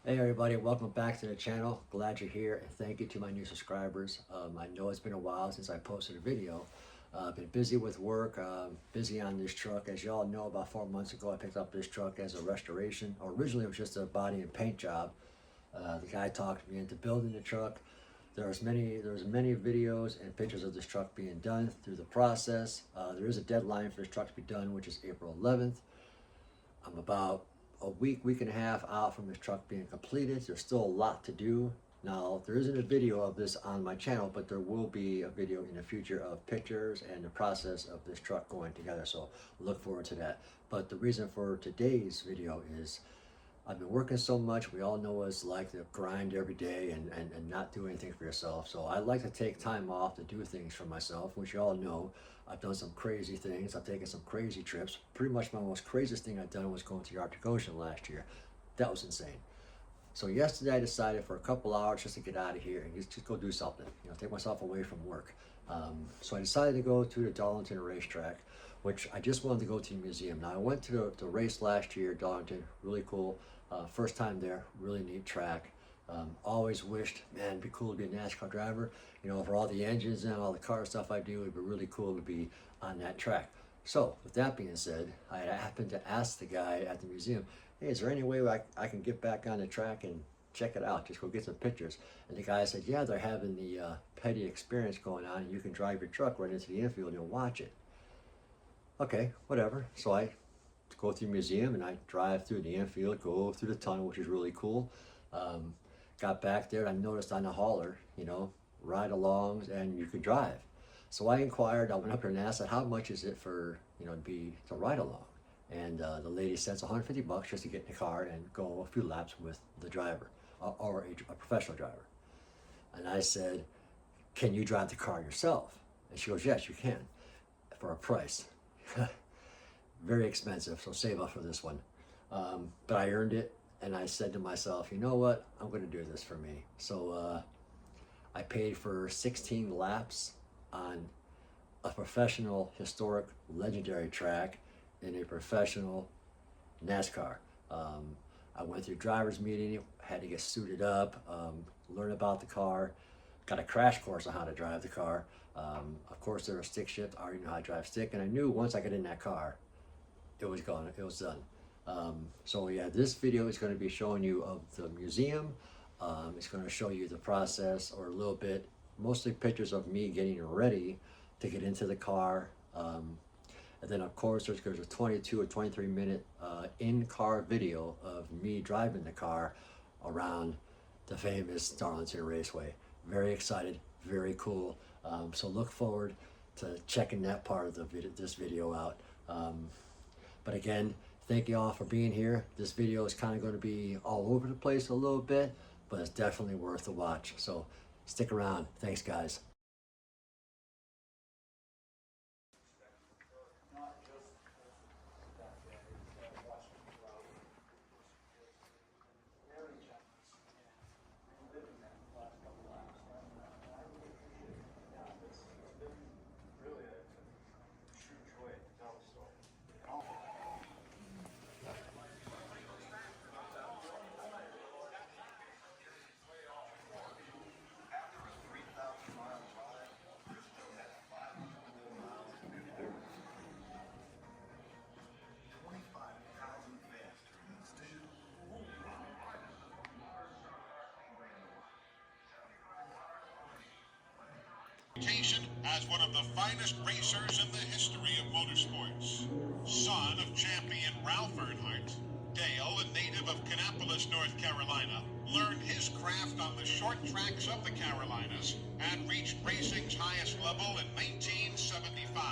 Hey everybody, welcome back to the channel. Glad you're here and thank you to my new subscribers. I know it's been a while since I posted a video. I've been busy with work, busy on this truck. As y'all know, about 4 months ago I picked up this truck as a restoration. Originally it was just a body and paint job. The guy talked me into building the truck. There's many videos and pictures of this truck being done through the process. There is a deadline for this truck to be done, which is April 11th. I'm about a week and a half out from this truck being completed. There's still a lot to do. Now, there isn't a video of this on my channel, but there will be a video in the future of pictures and the process of this truck going together. So look forward to that. But the reason for today's video is I've been working so much. We all know what it's like to grind every day and not do anything for yourself. So I like to take time off to do things for myself, which you all know. I've done some crazy things. I've taken some crazy trips. Pretty much my most craziest thing I've done was going to the Arctic Ocean last year. That was insane. So yesterday I decided for a couple hours just to get out of here and just go do something, take myself away from work. So I decided to go to the Darlington racetrack, which I just wanted to go to the museum. Now I went to the race last year, Darlington, really cool. First time there, really neat track. Always wished, man, it'd be cool to be a NASCAR driver. For all the engines and all the car stuff I do, it'd be really cool to be on that track. So with that being said, I happened to ask the guy at the museum, hey, is there any way I can get back on the track and check it out, just go get some pictures? And the guy said, yeah, they're having the petty experience going on and you can drive your truck right into the infield and you'll watch it. Okay, whatever. So I go through the museum and I drive through the infield, go through the tunnel, which is really cool. Got back there and I noticed on the hauler, ride alongs and you could drive. So I inquired, I went up there and asked, how much is it for, to ride along? And the lady said it's $150 just to get in the car and go a few laps with the driver or a professional driver. And I said, can you drive the car yourself? And she goes, yes, you can, for a price. Very expensive, so save up for this one. But I earned it, and I said to myself, you know what, I'm going to do this for me. So I paid for 16 laps on a professional, historic, legendary track in a professional NASCAR. I went through driver's meeting, had to get suited up, learn about the car, got a crash course on how to drive the car. Of course, there was stick shift. I already know how to drive stick, and I knew once I got in that car, it was gone. It was done. So yeah, this video is going to be showing you of the museum. It's going to show you the process, or a little bit, mostly pictures of me getting ready to get into the car. And then of course there's a 22 or 23 minute in-car video of me driving the car around the famous Darlington Raceway. Very excited, very cool. So look forward to checking that part of this video out. But again, thank you all for being here. This video is kind of going to be all over the place a little bit, but it's definitely worth the watch. So stick around. Thanks, guys. As one of the finest racers in the history of motorsports. Son of champion Ralph Earnhardt, Dale, a native of Kannapolis, North Carolina, learned his craft on the short tracks of the Carolinas and reached racing's highest level in 1975.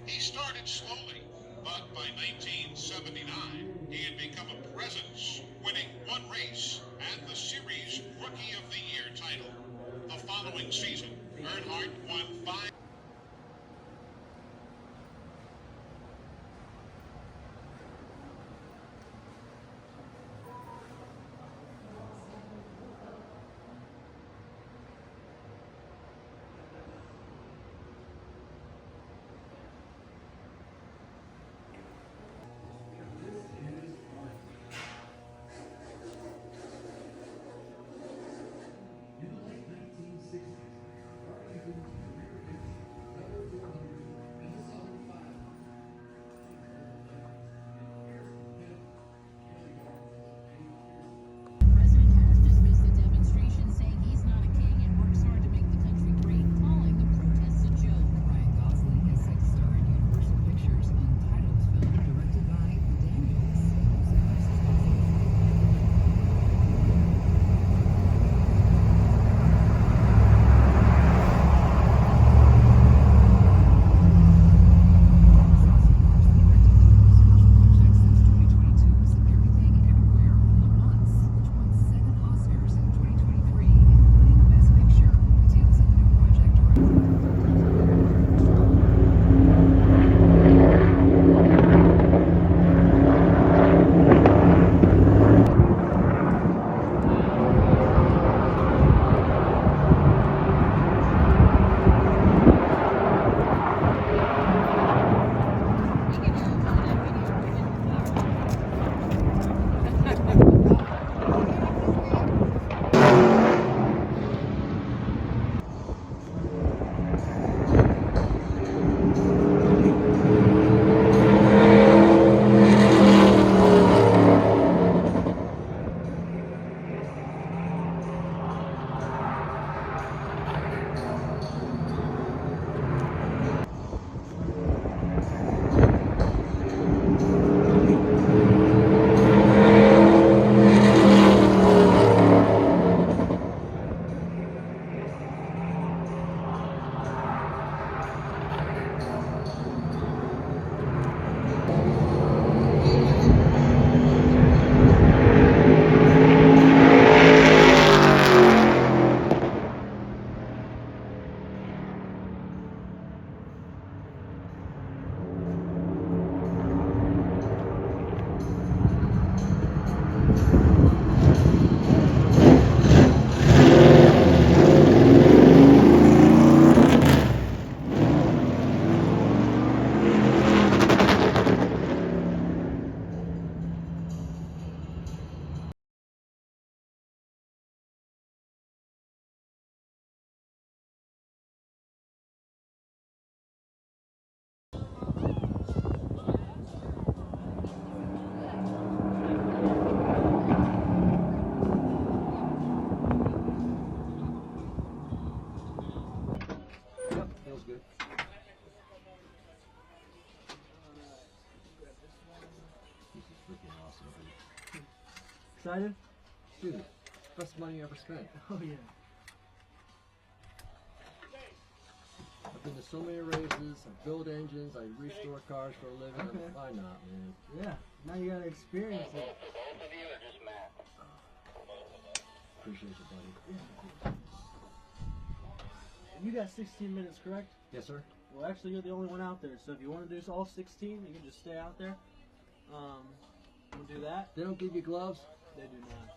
He started slowly, but by 1979, he had become a presence, winning one race and the series Rookie of the Year title. The following season, Earnhardt won 5. excited? Dude, best money I ever spent. Oh yeah. I've been to so many races, I build engines, I restore cars for a living. Okay. Why not, man? Yeah. Now you gotta experience it. Appreciate you, buddy. You got 16 minutes, correct? Yes, sir. Well, actually, you're the only one out there. So if you want to do all 16, you can just stay out there. We'll do that. They don't give you gloves? They do not.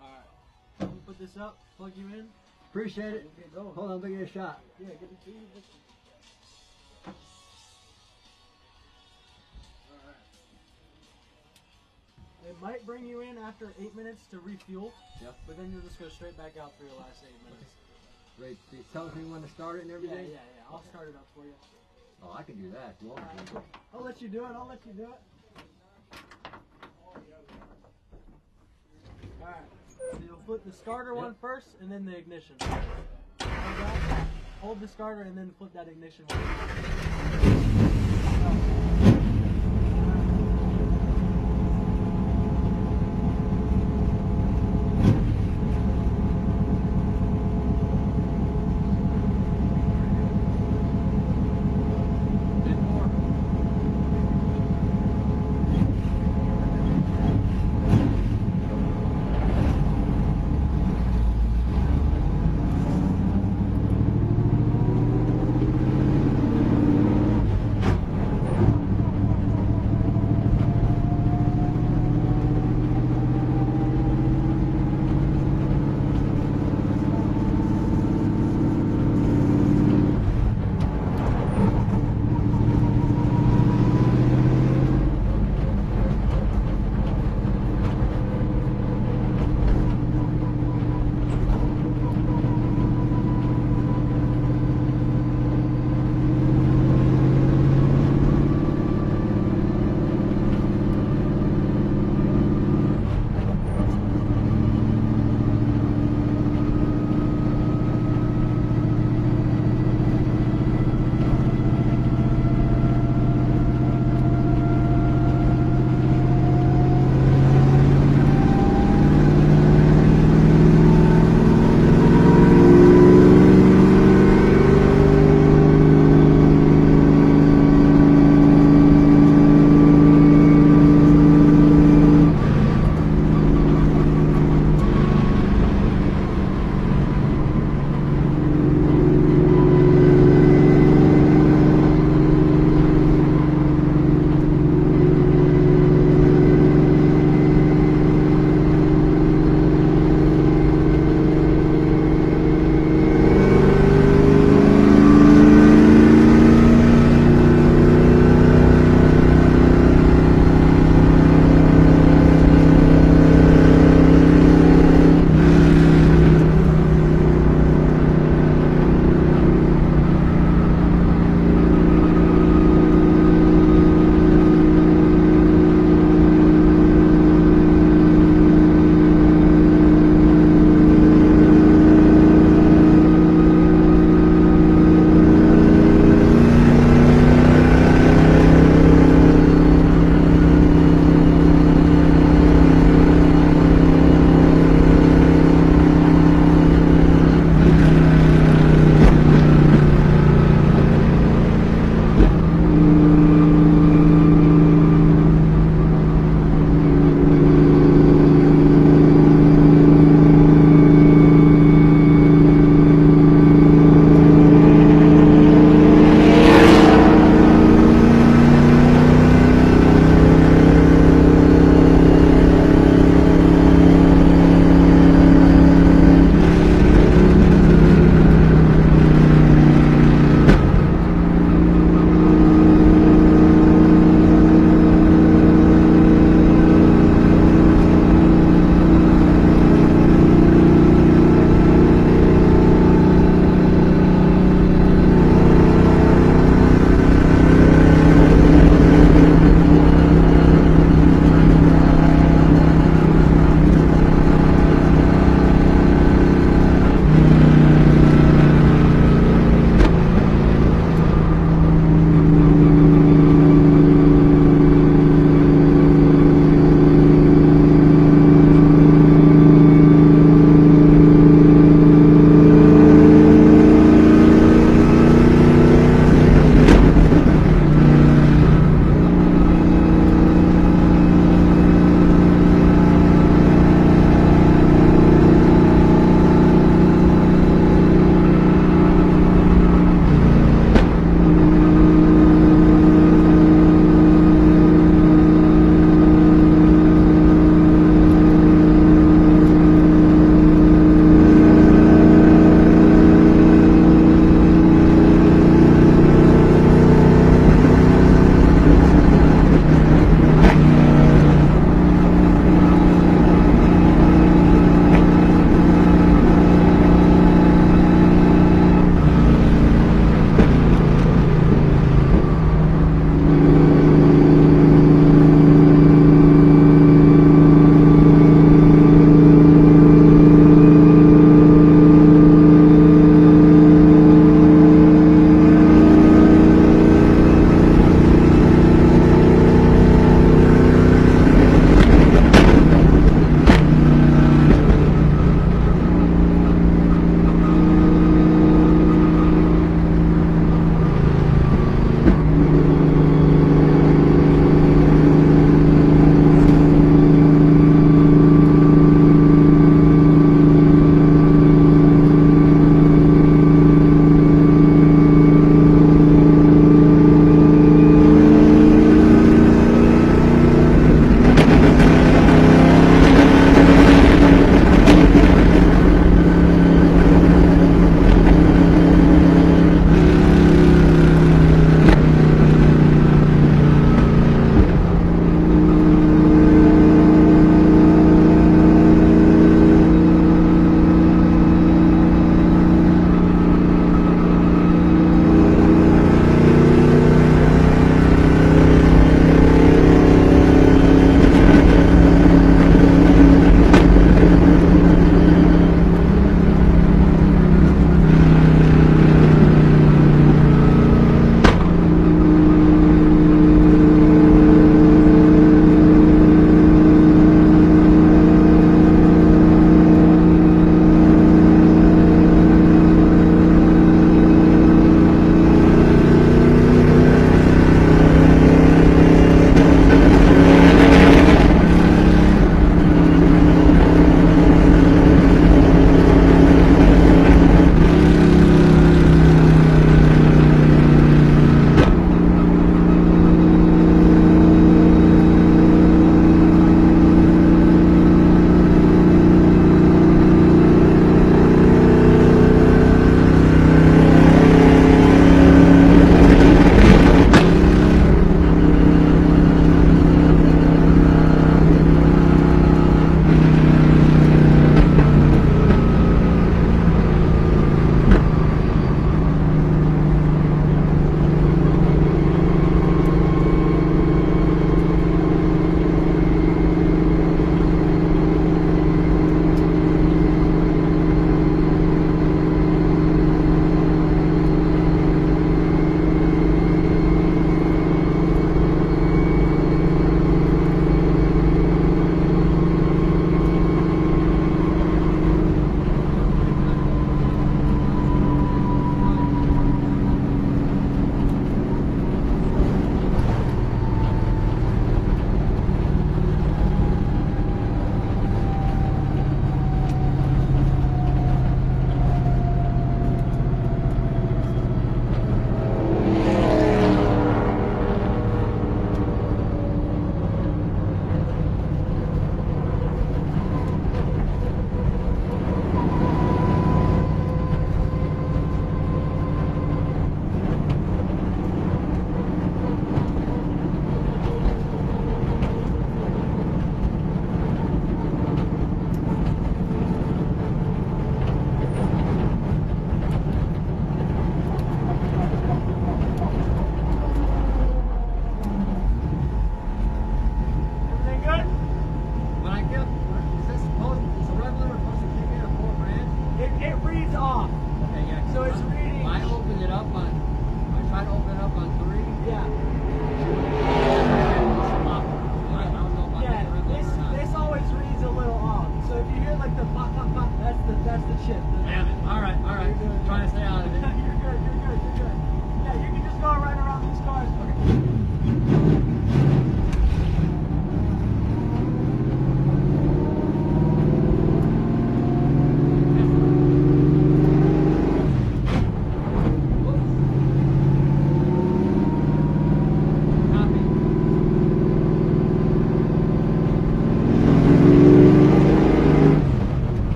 Alright. I'm gonna put this up, plug you in. Appreciate it. We'll get going. Hold on, let me get a shot. Yeah, get it to you. Alright. It might bring you in after 8 minutes to refuel. Yeah. But then you'll just go straight back out for your last 8 minutes. Right, it tells me when to start it and Yeah, everything? yeah, yeah. I'll start it up for you. Oh, I can do that if you want me to. I'll let you do it. I'll let you do it. Alright. So you'll flip the starter one first and then the ignition. Like that. Hold the starter and then flip that ignition one.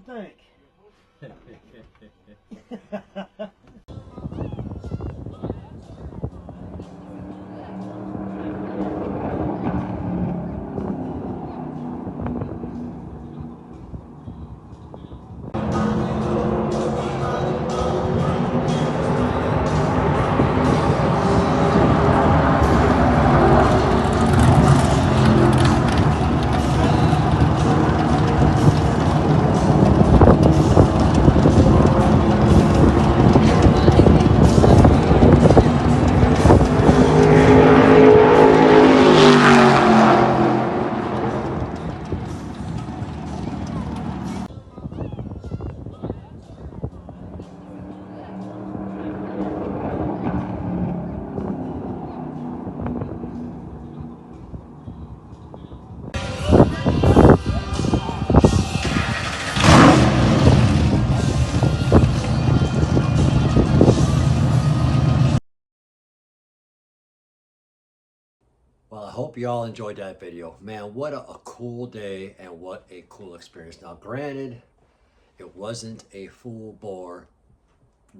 think? Well, I hope you all enjoyed that video. Man, what a cool day and what a cool experience. Now, granted, it wasn't a full bore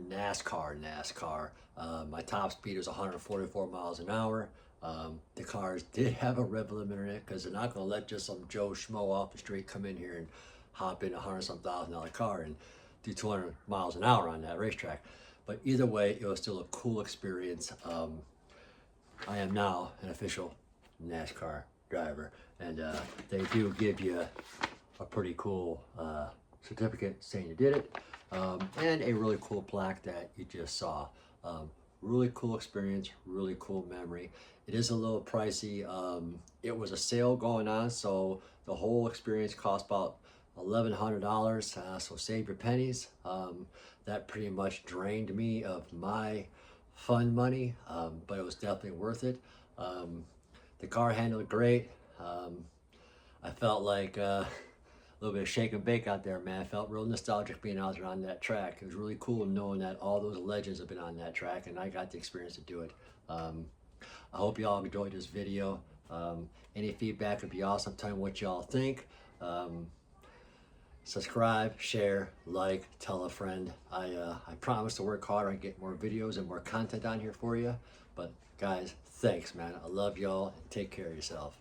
NASCAR. My top speed was 144 miles an hour. The cars did have a rev limiter in it because they're not going to let just some Joe Schmo off the street come in here and hop in a $100-some-thousand car and do 200 miles an hour on that racetrack. But either way, it was still a cool experience. I am now an official NASCAR driver, and they do give you a pretty cool certificate saying you did it, and a really cool plaque that you just saw. Really cool experience, really cool memory. It is a little pricey. It was a sale going on, so the whole experience cost about $1,100, so save your pennies. That pretty much drained me of my fun money, but it was definitely worth it. The car handled great. I felt like a little bit of shake and bake out there, man. I felt real nostalgic being out there on that track. It was really cool knowing that all those legends have been on that track, and I got the experience to do it. I hope you all enjoyed this video. Any feedback would be awesome. Tell me what y'all think. Subscribe, share, like, tell a friend. I promise to work harder and get more videos and more content on here for you. But guys, thanks, man. I love y'all, and take care of yourself.